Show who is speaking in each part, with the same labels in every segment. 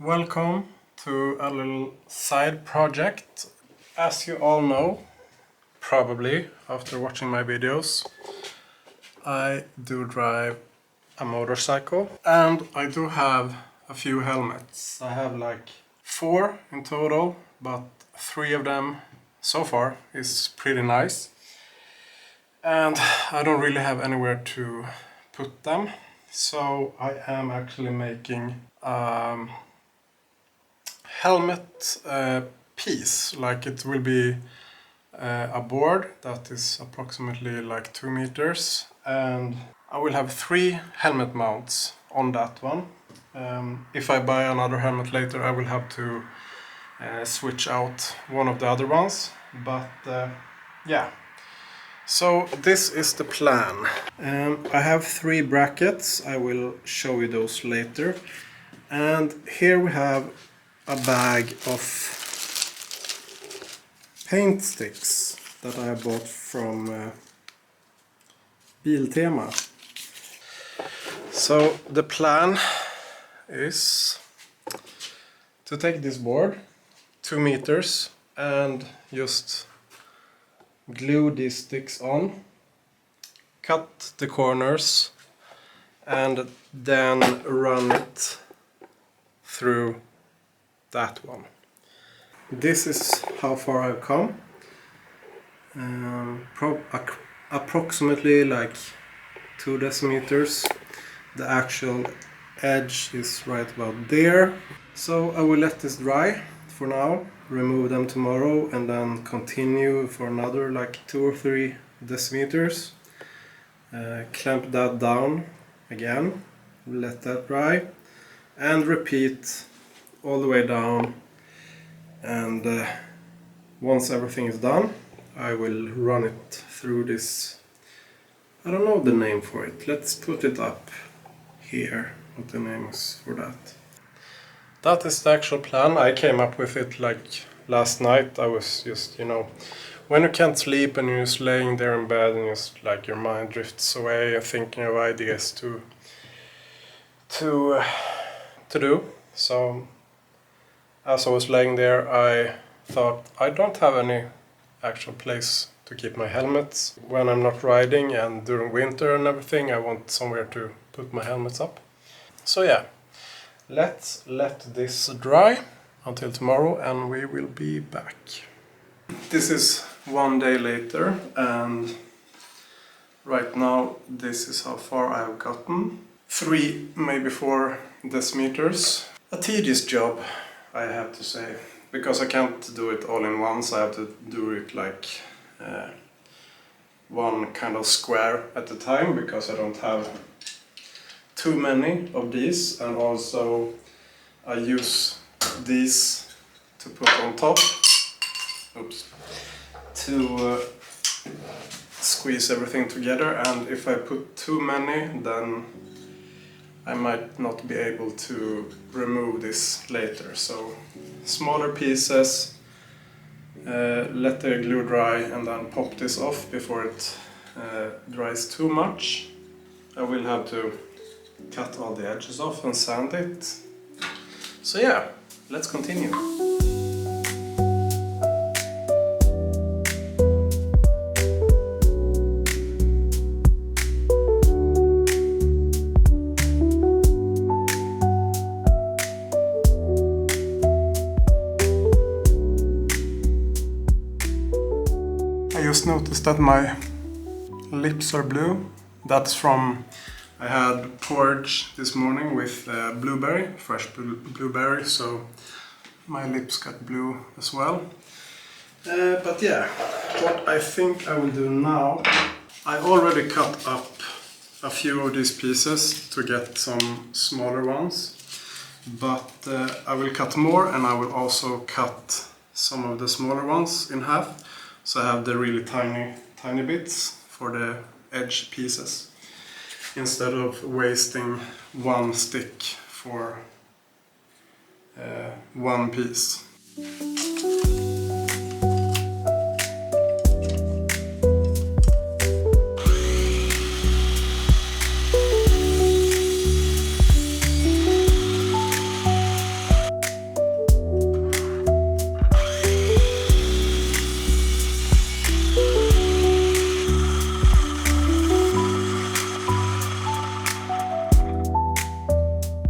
Speaker 1: Welcome to a little side project. As you all know, probably after watching my videos, I do drive a motorcycle and I do have a few helmets. I have like 4 in total, but 3 of them so far is pretty nice. And I don't really have anywhere to put them, so I am actually making helmet piece. Like it will be a board that is approximately like 2 meters, and I will have 3 helmet mounts on that one. If I buy another helmet later, I will have to switch out one of the other ones, but yeah. So this is the plan. I have 3 brackets. I will show you those later. And here we have a bag of paint sticks that I bought from Biltema. So the plan is to take this board 2 meters and just glue these sticks on, cut the corners, and then run it through that one. This is how far I've come. Approximately like 2 decimeters. The actual edge is right about there. So I will let this dry for now, remove them tomorrow, and then continue for another like 2 or 3 decimeters. Clamp that down again, let that dry, and repeat all the way down. And once everything is done, I will run it through this. I don't know the name for it. Let's put it up here, what the name is for that. That is the actual plan. I came up with it like last night. I was just, when you can't sleep and you're just laying there in bed and just like your mind drifts away and thinking of ideas to do. So as I was laying there, I thought I don't have any actual place to keep my helmets when I'm not riding, and during winter and everything I want somewhere to put my helmets up. So yeah, let's let this dry until tomorrow and we will be back. This is 1 day later, and right now this is how far I've gotten. 3, maybe 4 decimeters. A tedious job, I have to say, because I can't do it all in once. I have to do it like one kind of square at a time, because I don't have too many of these, and also I use these to put on top, to squeeze everything together, and if I put too many, then I might not be able to remove this later. So smaller pieces, let the glue dry, and then pop this off before it dries too much. I will have to cut all the edges off and sand it. So yeah, let's continue. I just noticed that my lips are blue. That's from, I had porridge this morning with blueberry, fresh blueberry, so my lips got blue as well. But yeah, what I think I will do now, I already cut up a few of these pieces to get some smaller ones, but I will cut more, and I will also cut some of the smaller ones in half. So I have the really tiny bits for the edge pieces, instead of wasting one stick for one piece.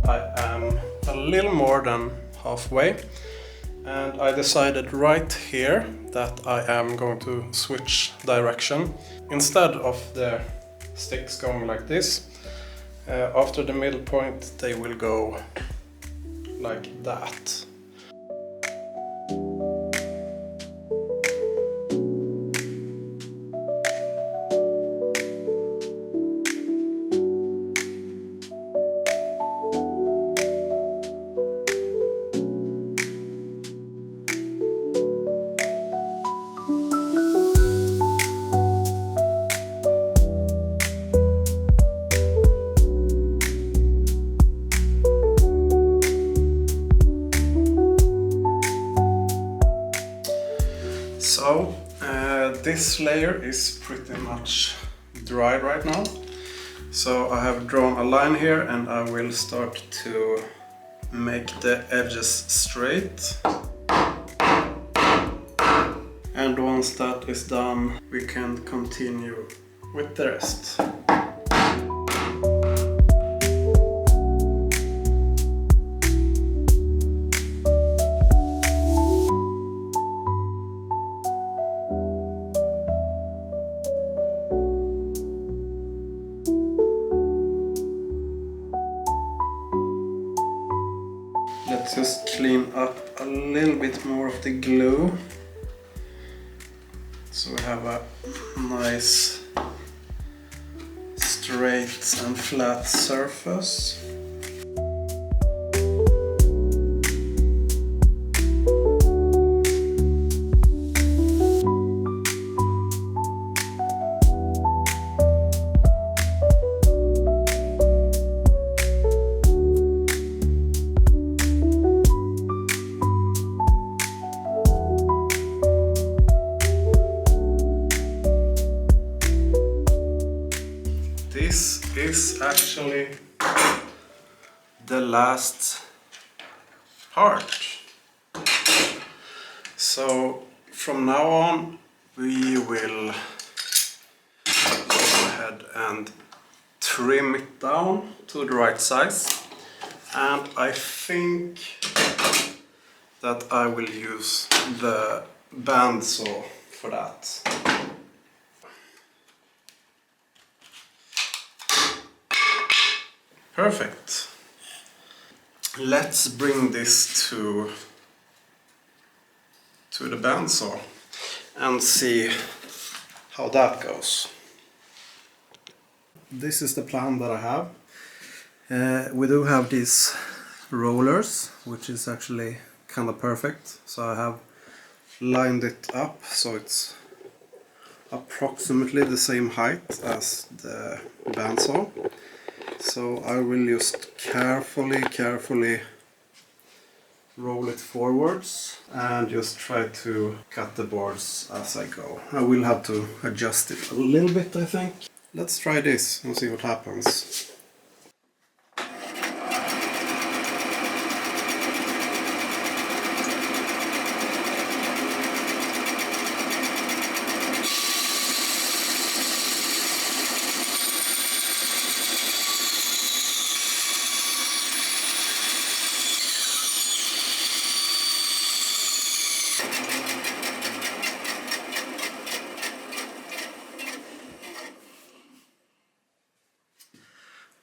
Speaker 1: I am a little more than halfway, and I decided right here that I am going to switch direction. Instead of the sticks going like this, after the middle point they will go like that. So this layer is pretty much dry right now. So I have drawn a line here and I will start to make the edges straight. And once that is done, we can continue with the rest. Let's just clean up a little bit more of the glue, so we have a nice straight and flat surface. This is actually the last part. So from now on we will go ahead and trim it down to the right size, and I think that I will use the bandsaw for that. Perfect. Let's bring this to the bandsaw and see how that goes. This is the plan that I have. We do have these rollers, which is actually kind of perfect. So I have lined it up so it's approximately the same height as the bandsaw. So I will just carefully roll it forwards and just try to cut the boards as I go. I will have to adjust it a little bit, I think. Let's try this and see what happens.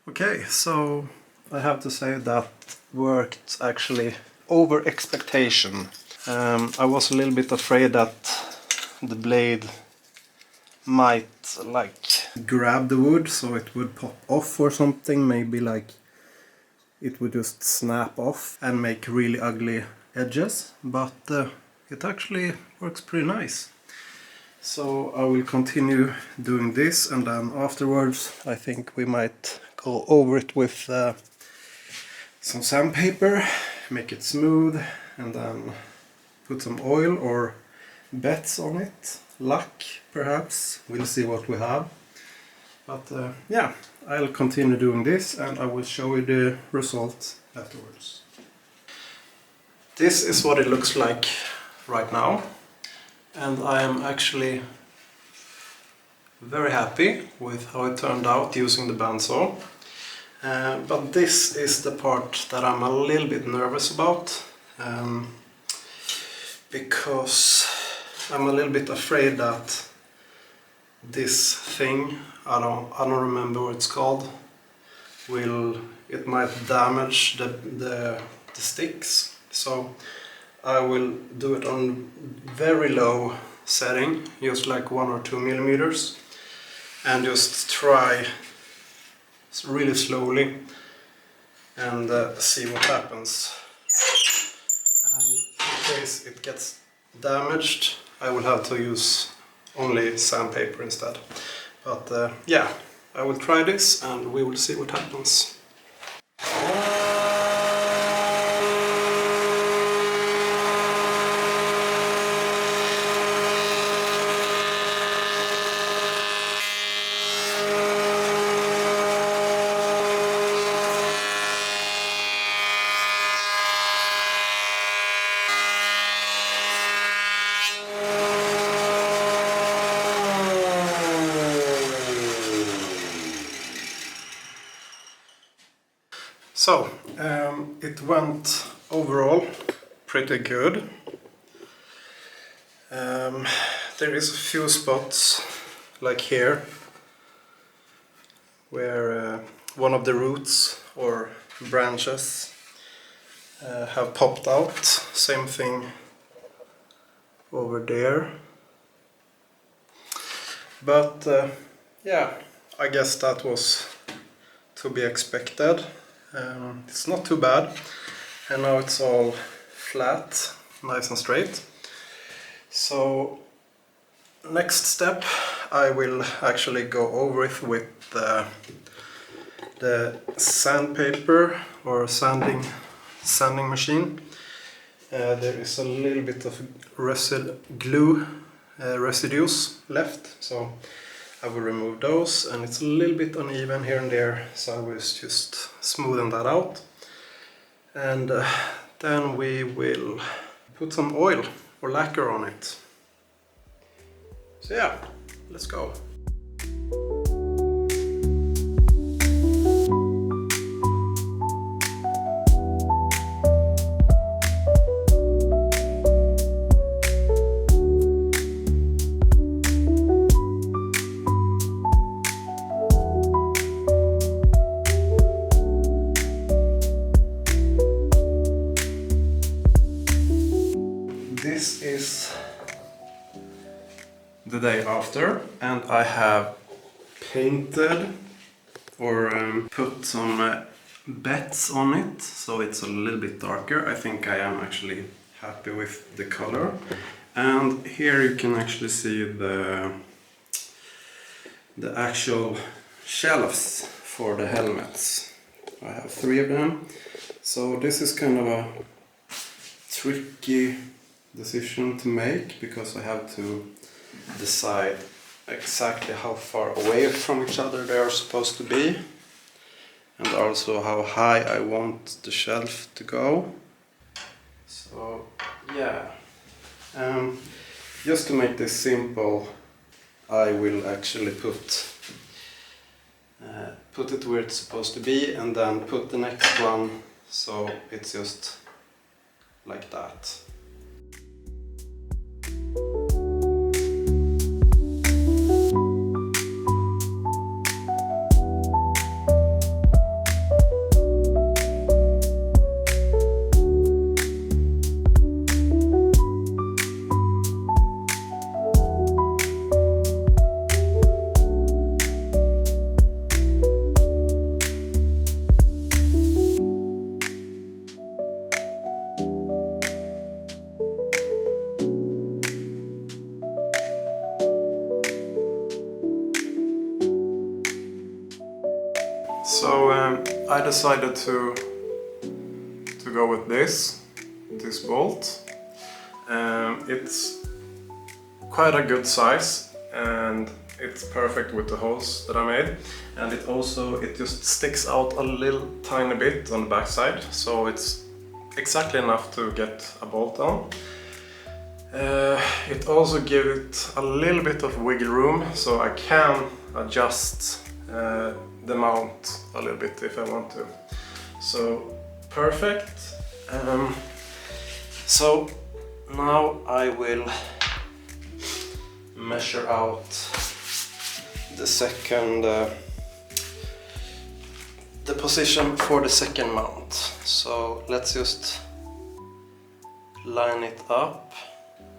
Speaker 1: Okay, so I have to say that worked actually over expectation. I was a little bit afraid that the blade might grab the wood so it would pop off or something, maybe like it would just snap off and make really ugly edges, but it actually works pretty nice. So I will continue doing this, and then afterwards I think we might go over it with some sandpaper, make it smooth, and then put some oil or bets on it. Luck, perhaps. We'll see what we have. But yeah, I'll continue doing this and I will show you the result afterwards. This is what it looks like right now, and I am actually very happy with how it turned out using the bandsaw. But this is the part that I'm a little bit nervous about, because I'm a little bit afraid that this thing, I don't remember what it's called, it might damage the sticks. So I will do it on very low setting, just like 1 or 2 millimeters, and just try really slowly and see what happens. And in case it gets damaged, I will have to use only sandpaper instead. But yeah, I will try this and we will see what happens. So, it went overall pretty good. There is a few spots, like here, where one of the roots or branches have popped out. Same thing over there. But yeah, I guess that was to be expected. It's not too bad, and now it's all flat, nice and straight. So next step, I will actually go over it with the sandpaper or sanding machine. There is a little bit of glue residues left, so I will remove those, and it's a little bit uneven here and there, so I will just smoothen that out. And then we will put some oil or lacquer on it. So yeah, let's go. This is the day after, and I have painted or put some bets on it, so it's a little bit darker. I think I am actually happy with the color. And here you can actually see the actual shelves for the helmets. I have 3 of them, so this is kind of a tricky decision to make, because I have to decide exactly how far away from each other they are supposed to be, and also how high I want the shelf to go. So yeah, just to make this simple, I will actually put it where it's supposed to be, and then put the next one so it's just like that. So I decided to go with this bolt. It's quite a good size, and it's perfect with the holes that I made. And it just sticks out a little tiny bit on the back side, so it's exactly enough to get a bolt on. It also gives it a little bit of wiggle room, so I can adjust the mount a little bit if I want to. So perfect. So now I will measure out the second the position for the second mount. So let's just line it up,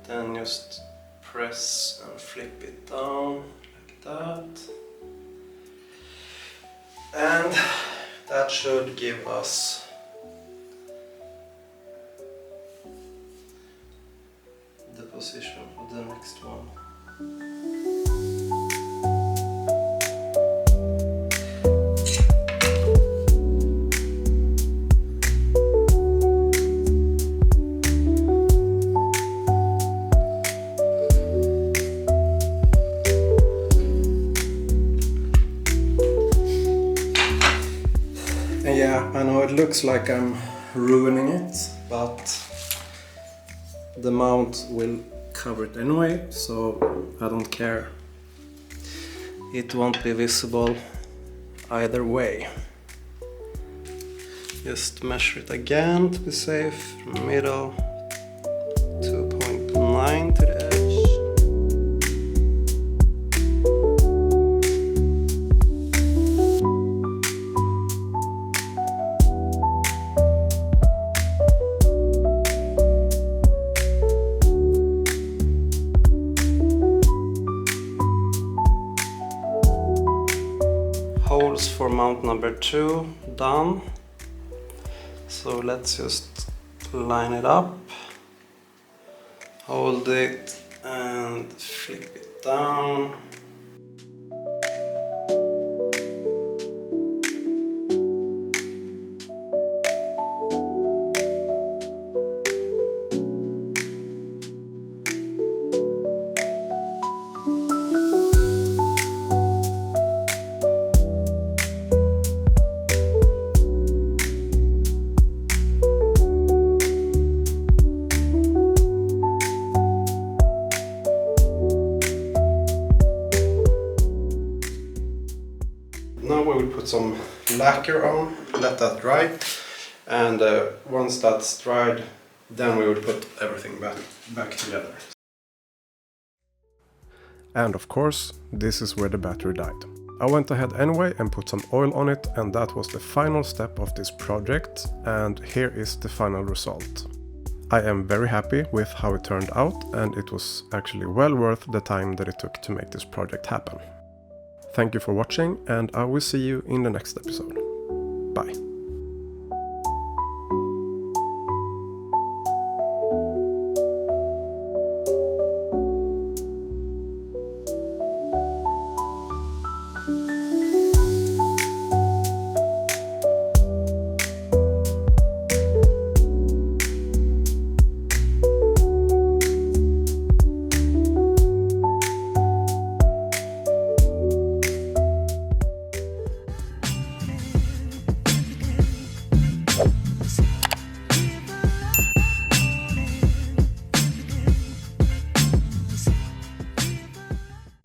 Speaker 1: then just press and flip it down like that, and that should give us the position for the next one. Yeah, I know it looks like I'm ruining it, but the mount will cover it anyway, so I don't care. It won't be visible either way. Just measure it again to be safe, from the middle, 2.9 to the edge. Holes for mount number 2 done. So let's just line it up, hold it and flip it down. Now we will put some lacquer on, let that dry, and once that's dried, then we will put everything back together. And of course, this is where the battery died. I went ahead anyway and put some oil on it, and that was the final step of this project, and here is the final result. I am very happy with how it turned out, and it was actually well worth the time that it took to make this project happen. Thank you for watching, and I will see you in the next episode. Bye.